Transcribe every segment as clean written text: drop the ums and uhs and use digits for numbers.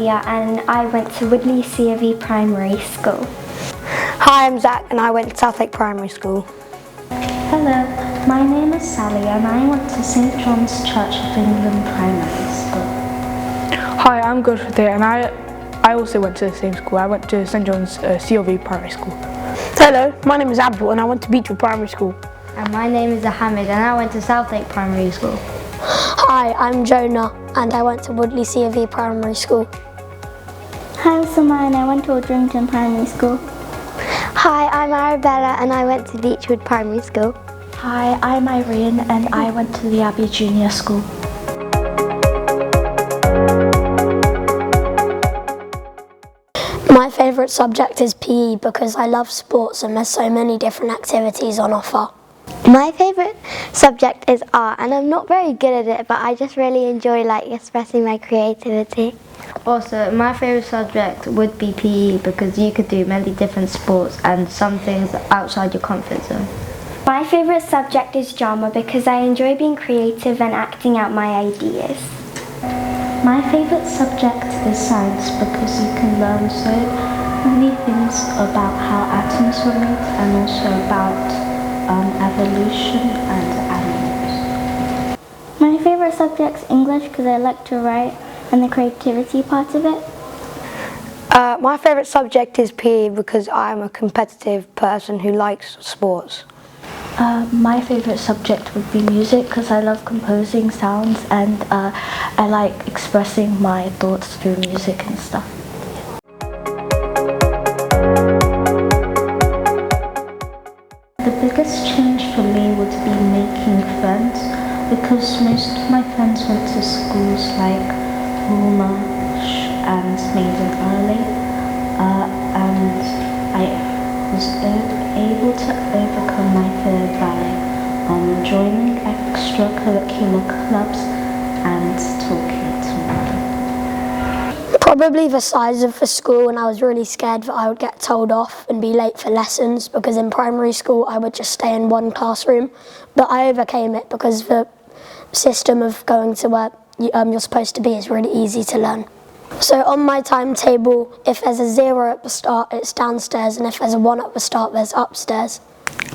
Salia and I went to Woodley COV Primary School. Hi, I'm Zach and I went to Southlake Primary School. Hello, my name is Sally and I went to St John's Church of England Primary School. Hi, I'm Godfrey and I also went to the same school. I went to St John's COV Primary School. Hello, my name is Abdul and I went to Beechwood Primary School. And my name is Ahmed and I went to Southlake Primary School. Hi, I'm Jonah and I went to Woodley COV Primary School. Hi, I'm Samaya and I went to Aldrington Primary School. Hi, I'm Arabella and I went to Beechwood Primary School. Hi, I'm Irene and I went to the Abbey Junior School. My favourite subject is PE because I love sports and there's so many different activities on offer. My favourite subject is art and I'm not very good at it, but I just really enjoy expressing my creativity. Also, my favourite subject would be PE because you could do many different sports and some things outside your comfort zone. My favourite subject is drama because I enjoy being creative and acting out my ideas. My favourite subject is science because you can learn so many things about how atoms were made and also about evolution and animals. My favourite subject is English because I like to write and the creativity part of it. My favourite subject is PE because I'm a competitive person who likes sports. My favourite subject would be music because I love composing sounds and I like expressing my thoughts through music and stuff. The biggest change for me would be making friends because most of my friends went to schools like Woolmarsh and Maiden Early and I was able to overcome my fear by joining extracurricular clubs and talking to them. Probably the size of the school, and I was really scared that I would get told off and be late for lessons because in primary school I would just stay in one classroom, but I overcame it because the system of going to where you're supposed to be is really easy to learn. So on my timetable, if there's a 0 at the start, it's downstairs, and if there's a 1 at the start, there's upstairs.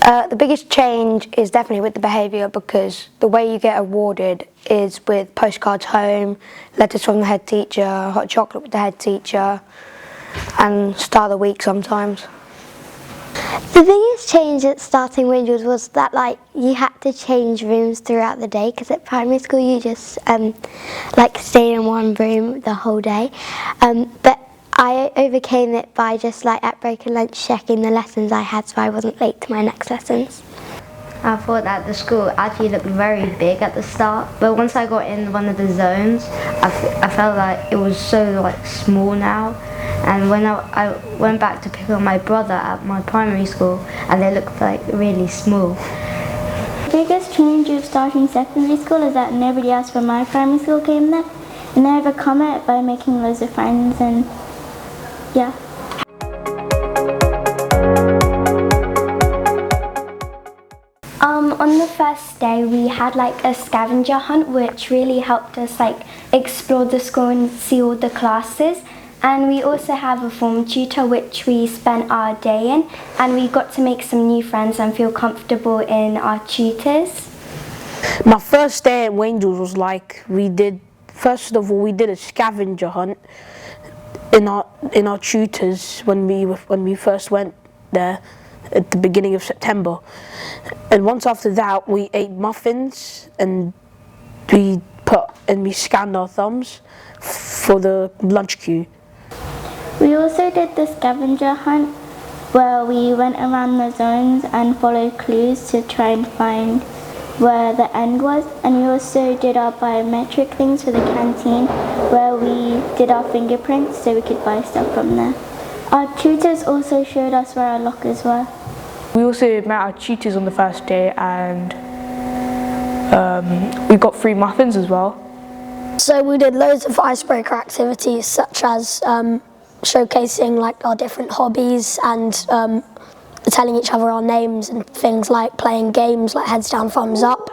The biggest change is definitely with the behaviour because the way you get awarded is with postcards home, letters from the head teacher, hot chocolate with the head teacher, and start of the week sometimes. The biggest change at starting Windward was that you had to change rooms throughout the day because at primary school you just stayed in one room the whole day. But I overcame it by just at break and lunch checking the lessons I had so I wasn't late to my next lessons. I thought that the school actually looked very big at the start, but once I got in one of the zones, I felt like it was so small now. And when I went back to pick up my brother at my primary school, and they looked really small. The biggest change of starting secondary school is that nobody else from my primary school came there, and I overcome it by making loads of friends and yeah. On the first day we had a scavenger hunt which really helped us explore the school and see all the classes, and we also have a form tutor which we spent our day in, and we got to make some new friends and feel comfortable in our tutors. My first day at Wangels was first of all we did a scavenger hunt in our tutors when we first went there at the beginning of September, and once after that we ate muffins and we scanned our thumbs for the lunch queue. We also did the scavenger hunt where we went around the zones and followed clues to try and find where the end was, and we also did our biometric things for the canteen where we did our fingerprints so we could buy stuff from there. Our tutors also showed us where our lockers were. We also met our tutors on the first day and we got free muffins as well. So we did loads of icebreaker activities such as showcasing our different hobbies and telling each other our names and things like playing games like heads down, thumbs up.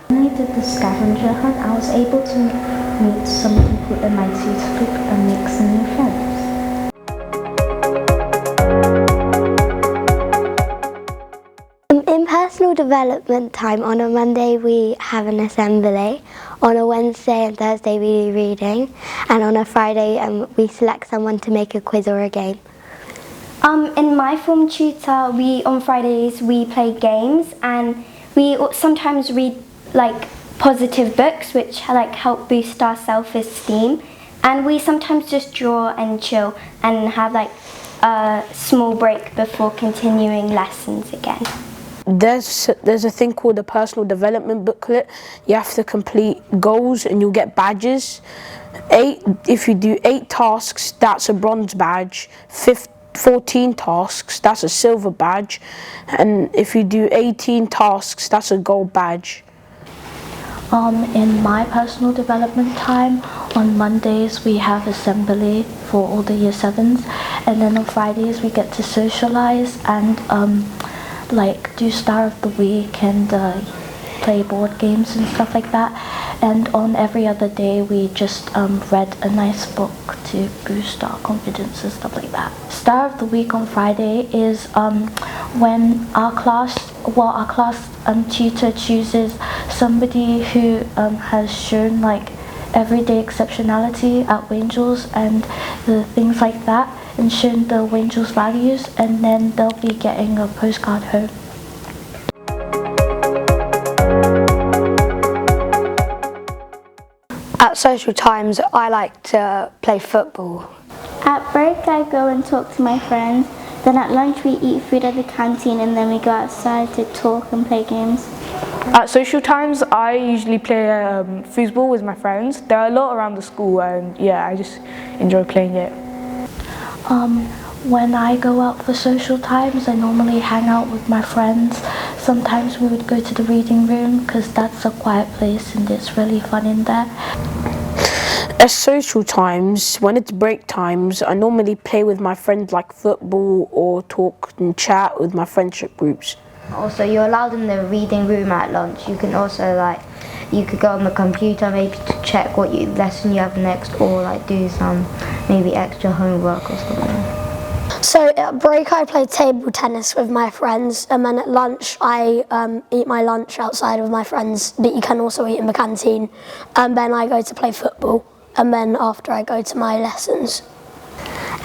When I did the scavenger hunt, I was able to meet some people in my tutor group and make some new friends. In personal development time, on a Monday we have an assembly, on a Wednesday and Thursday we do reading, and on a Friday we select someone to make a quiz or a game. In my form tutor, on Fridays we play games, and we sometimes read like positive books which help boost our self-esteem, and we sometimes just draw and chill and have like a small break before continuing lessons again. There's a thing called a personal development booklet. You have to complete goals and you'll get badges. If you do 8 tasks, that's a bronze badge. 14 tasks, that's a silver badge. And if you do 18 tasks, that's a gold badge. In my personal development time, on Mondays we have assembly for all the year 7s, and then on Fridays we get to socialise and do Star of the Week and play board games and stuff like that. And on every other day we just read a nice book to boost our confidence and stuff like that. Star of the Week on Friday is when our class tutor chooses somebody who has shown everyday exceptionality at Wangels and the things like that, and shown the Wangels values, and then they'll be getting a postcard home. At social times, I like to play football. At break, I go and talk to my friends. Then at lunch, we eat food at the canteen, and then we go outside to talk and play games. At social times, I usually play foosball with my friends. There are a lot around the school, and yeah, I just enjoy playing it. When I go out for social times, I normally hang out with my friends. Sometimes we would go to the reading room because that's a quiet place and it's really fun in there. At social times, when it's break times, I normally play with my friends like football or talk and chat with my friendship groups. Also, you're allowed in the reading room at lunch. You can also you could go on the computer maybe to check what lesson you have next, or do some maybe extra homework or something. So at break I play table tennis with my friends, and then at lunch I eat my lunch outside with my friends, but you can also eat in the canteen. And then I go to play football, and then after I go to my lessons.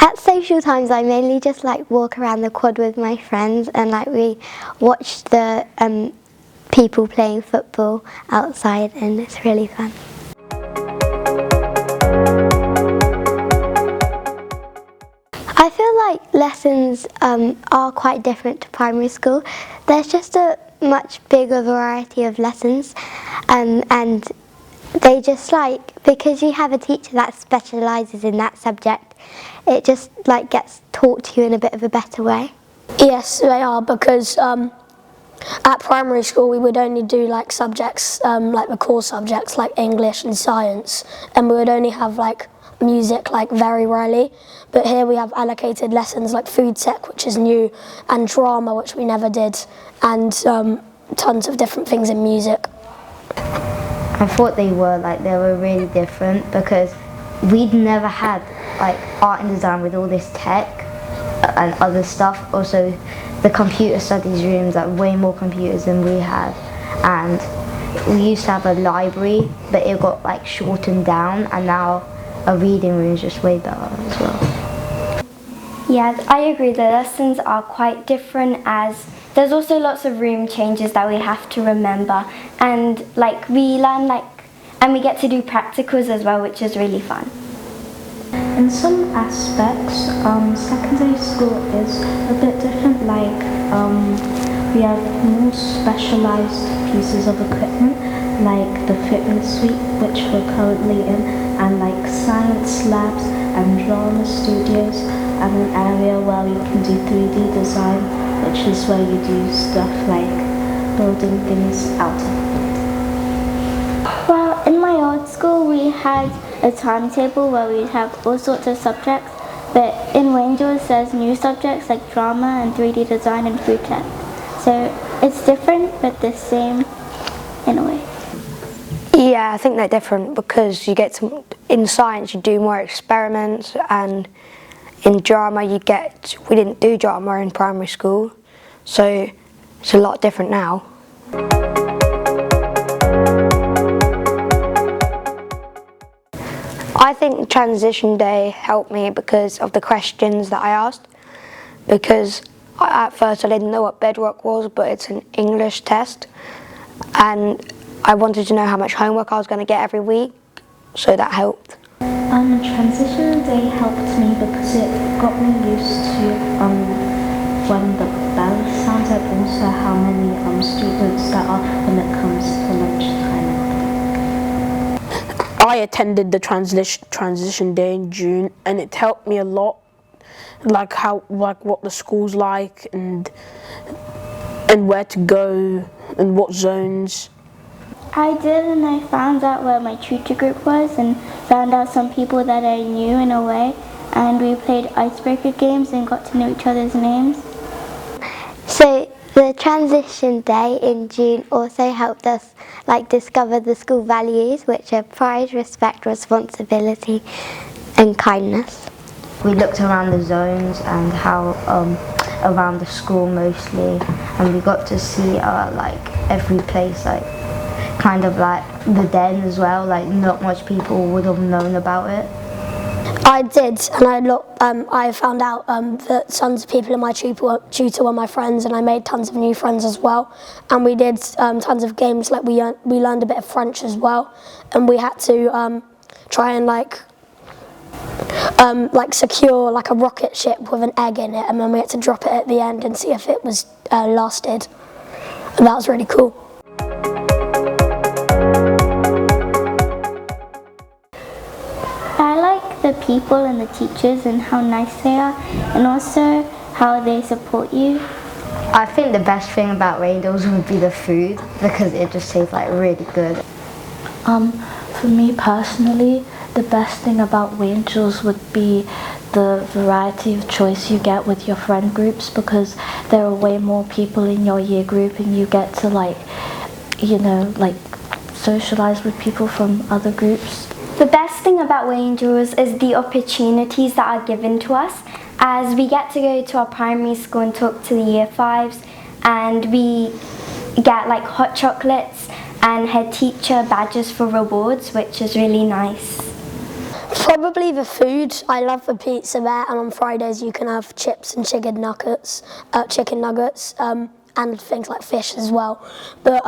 At social times I mainly just walk around the quad with my friends, and we watch the people playing football outside, and it's really fun. I feel like lessons are quite different to primary school. There's just a much bigger variety of lessons, and they just because you have a teacher that specialises in that subject, it just gets taught to you in a bit of a better way. Yes, they are, because at primary school we would only do subjects, the core subjects like English and science, and we would only have music very rarely. But here we have allocated lessons like food tech, which is new, and drama, which we never did, and tons of different things in music. I thought they were really different, because we'd never had art and design with all this tech and other stuff. Also, the computer studies rooms way more computers than we had, and we used to have a library, but it got shortened down, and now a reading room is just way better as well. Yeah, I agree. The lessons are quite different, as there's also lots of room changes that we have to remember, and we learn and we get to do practicals as well, which is really fun. In some aspects, secondary school is a bit different. We have more specialised pieces of equipment, like the fitness suite, which we're currently in, and science labs and drama studios, and an area where we can do 3D design, which is where you do stuff building things out of wood. Well, in my old school we had a timetable where we'd have all sorts of subjects, but in Wangels there's new subjects like drama and 3D design and food tech. So it's different but the same in a way. Yeah, I think they're different because you get to, in science you do more experiments, and in drama we didn't do drama in primary school, so it's a lot different now. I think transition day helped me because of the questions that I asked, because at first I didn't know what bedrock was, but it's an English test, and I wanted to know how much homework I was going to get every week, so that helped. Transition day helped me because it got me used to when the bell sounds, and also how many students there are when it comes to lunchtime. I attended the transition day in June, and it helped me a lot, like what the school's like, and where to go and what zones. I did, and I found out where my tutor group was and found out some people that I knew in a way, and we played icebreaker games and got to know each other's names. So the transition day in June also helped us discover the school values, which are pride, respect, responsibility and kindness. We looked around the zones and how around the school mostly, and we got to see every place, kind of like the den as well, not much people would have known about it. I did, and I found out that tons of people in my tutor were my friends, and I made tons of new friends as well. And we did tons of games, we learned a bit of French as well, and we had to try and secure a rocket ship with an egg in it, and then we had to drop it at the end and see if it was lasted. And that was really cool. I like the people and the teachers and how nice they are, and also how they support you. I think the best thing about Raindles would be the food, because it just tastes really good. For me personally, the best thing about Raindles would be the variety of choice you get with your friend groups, because there are way more people in your year group, and you get to socialize with people from other groups. The best thing about Angels is the opportunities that are given to us, as we get to go to our primary school and talk to the year 5s, and we get hot chocolates and head teacher badges for rewards, which is really nice. Probably the food. I love the pizza there, and on Fridays you can have chips and chicken nuggets, and things like fish as well. But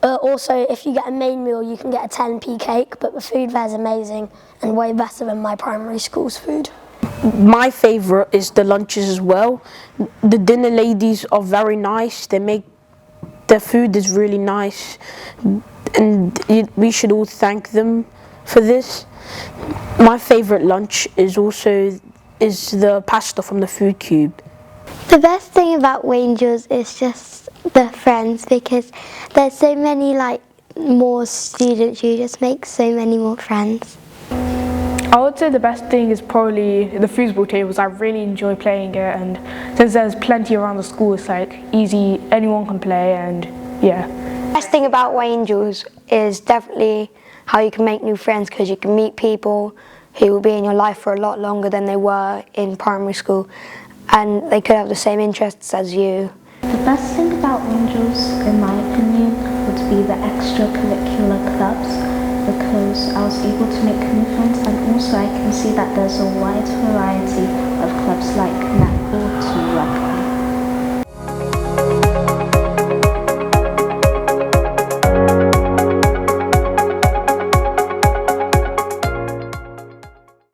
also, if you get a main meal, you can get a 10p cake, but the food there is amazing and way better than my primary school's food. My favourite is the lunches as well. The dinner ladies are very nice. Their food is really nice, and we should all thank them for this. My favourite lunch is the pasta from the food cube. The best thing about Wangels is just the friends, because there's so many more students, you just make so many more friends. I would say the best thing is probably the foosball tables. I really enjoy playing it, and since there's plenty around the school, it's easy, anyone can play, and yeah. The best thing about Wangels is definitely how you can make new friends, because you can meet people who will be in your life for a lot longer than they were in primary school, and they could have the same interests as you. The best thing about Angels, in my opinion, would be the extracurricular clubs, because I was able to make new friends, and also I can see that there's a wide variety of clubs like